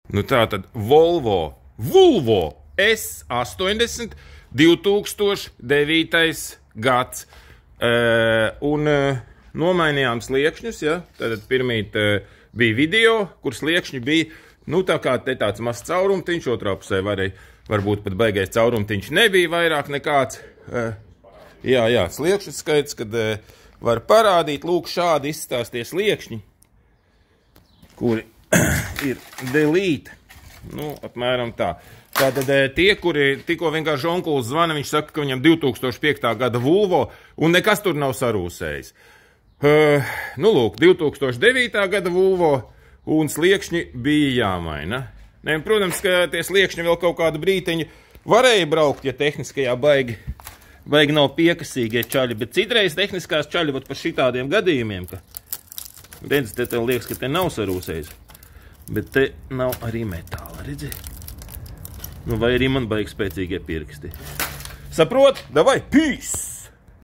Nu tā tad Volvo S80 2009. gads. Nomainījām sliekšņus, ja? Tad pirmīt bija video, kur sliekšņi bija, nu tā kā te tāds mazs caurumtiņš, otrā pusē varbūt pat baigais caurumtiņš nebija vairāk nekāds. Jā, sliekšņu skaits, kad var parādīt, lūk, šādi izstāsties sliekšņi, kuri ir delete, nu, apmēram tā. Tātad tie, kuri tikko vienkārši onkulis zvana, viņš saka, ka viņam 2005. gada Volvo, un nekas tur nav sarūsējis. Nu, lūk, 2009. gada Volvo, un sliekšņi bija jāmaina. Ne, protams, ka tie sliekšņi vēl kaut kādu brītiņu varēja braukt, ja tehniskajā baigi nav piekasīgie čaļi, bet citreiz tehniskās čaļi pat par šitādiem gadījumiem, ka redz, te tev liekas, ka te nav sarūsējis, bet te nav arī metāla, redzi? Nu, vai arī man baigi spēcīgie pirksti. Saprot? Davai, peace!